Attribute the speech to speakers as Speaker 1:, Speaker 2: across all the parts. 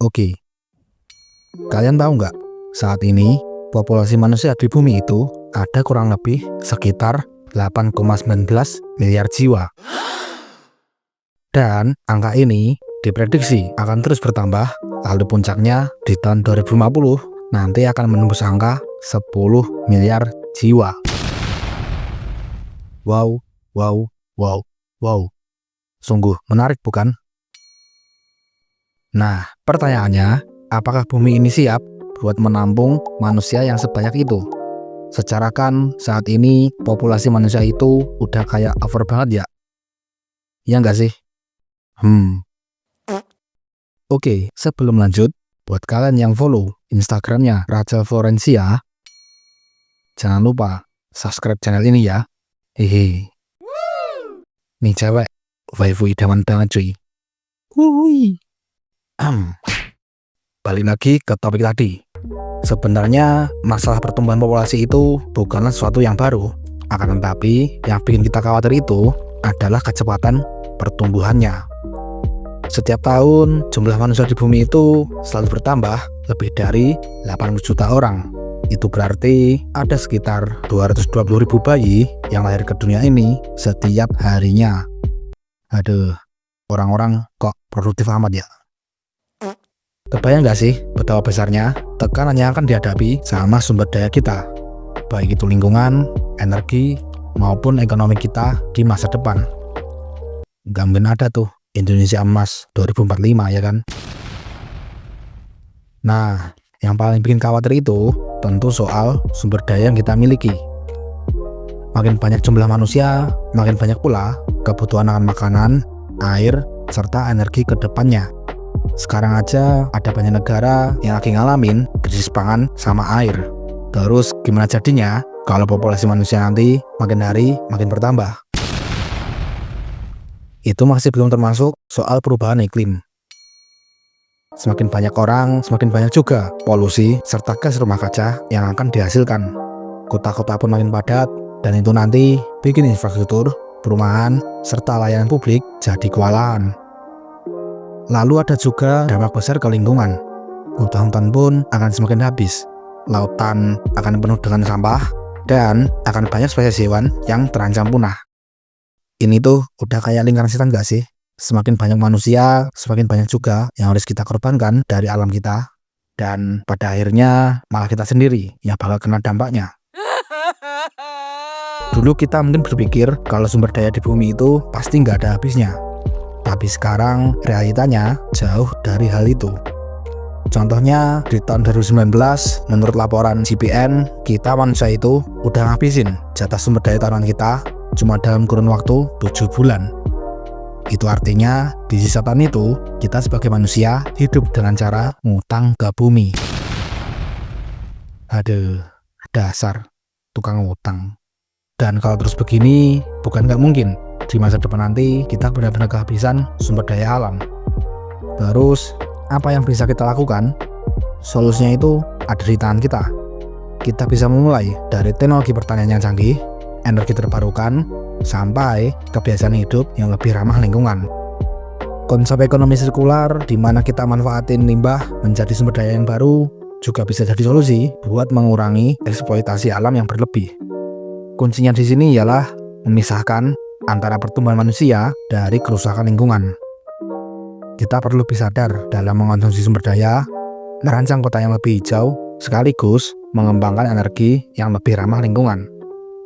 Speaker 1: Oke. Kalian tahu nggak? Saat ini, populasi manusia di bumi itu ada kurang lebih sekitar 8,19 miliar jiwa. Dan angka ini diprediksi akan terus bertambah, lalu puncaknya di tahun 2050 nanti akan menembus angka 10 miliar jiwa. Wow, wow, wow, wow. Sungguh menarik bukan? Nah, pertanyaannya, apakah bumi ini siap buat menampung manusia yang sebanyak itu? Secara kan saat ini populasi manusia itu udah kayak over banget ya? Iya nggak sih? Oke, sebelum lanjut, buat kalian yang follow Instagramnya Rachel Florencia, jangan lupa subscribe channel ini ya. Hehe. Nih cewek, waifu idaman banget cuy. Balik lagi ke topik tadi. Sebenarnya masalah pertumbuhan populasi itu bukanlah sesuatu yang baru. Akan tetapi yang bikin kita khawatir itu adalah kecepatan pertumbuhannya. Setiap tahun jumlah manusia di bumi itu selalu bertambah lebih dari 80 juta orang. Itu berarti ada sekitar 220.000 bayi yang lahir ke dunia ini setiap harinya. Aduh, orang-orang kok produktif amat ya? Kebayang nggak sih betapa besarnya tekanan yang akan dihadapi sama sumber daya kita, baik itu lingkungan, energi, maupun ekonomi kita di masa depan. Nggak mungkin ada tuh Indonesia emas 2045 ya kan? Nah, yang paling bikin khawatir itu tentu soal sumber daya yang kita miliki. Makin banyak jumlah manusia, makin banyak pula kebutuhan akan makanan, air, serta energi ke depannya. Sekarang aja ada banyak negara yang lagi ngalamin krisis pangan sama air. Terus gimana jadinya kalau populasi manusia nanti makin hari makin bertambah? Itu masih belum termasuk soal perubahan iklim. Semakin banyak orang, semakin banyak juga polusi serta gas rumah kaca yang akan dihasilkan. Kota-kota pun makin padat, dan itu nanti bikin infrastruktur, perumahan, serta layanan publik jadi kewalahan. Lalu ada juga dampak besar ke lingkungan. Hutan-hutan pun akan semakin habis, lautan akan penuh dengan sampah, dan akan banyak spesies hewan yang terancam punah. Ini tuh udah kayak lingkaran setan gak sih? Semakin banyak manusia, semakin banyak juga yang harus kita korbankan dari alam kita. Dan pada akhirnya malah kita sendiri yang bakal kena dampaknya. Dulu kita mungkin berpikir kalau sumber daya di bumi itu pasti nggak ada habisnya. Tapi sekarang realitanya jauh dari hal itu. Contohnya di tahun 2019, menurut laporan CPN, kita manusia itu udah ngabisin jatah sumber daya taruhan kita cuma dalam kurun waktu 7 bulan. Itu artinya di sisa tahun itu kita sebagai manusia hidup dengan cara ngutang ke bumi. Aduh, dasar tukang ngutang. Dan kalau terus begini, bukan nggak mungkin di masa depan nanti kita benar-benar kehabisan sumber daya alam. Terus apa yang bisa kita lakukan? Solusinya itu ada di tangan kita. Kita bisa memulai dari teknologi pertanian yang canggih, energi terbarukan, sampai kebiasaan hidup yang lebih ramah lingkungan. Konsep ekonomi sirkular di mana kita manfaatin limbah menjadi sumber daya yang baru juga bisa jadi solusi buat mengurangi eksploitasi alam yang berlebih. Kuncinya di sini ialah memisahkan antara pertumbuhan manusia dari kerusakan lingkungan. Kita perlu lebih sadar dalam mengonsumsi sumber daya, merancang kota yang lebih hijau, sekaligus mengembangkan energi yang lebih ramah lingkungan.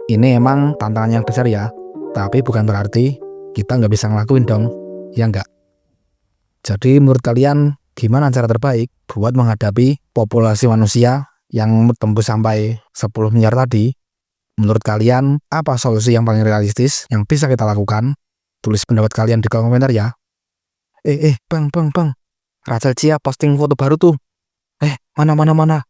Speaker 1: Ini emang tantangan yang besar ya, tapi bukan berarti kita nggak bisa ngelakuin dong, ya nggak? Jadi menurut kalian gimana cara terbaik buat menghadapi populasi manusia yang tembus sampai 10 miliar tadi? Menurut kalian, apa solusi yang paling realistis yang bisa kita lakukan? Tulis pendapat kalian di kolom komentar ya. Bang. Rachel Chia posting foto baru tuh. Mana.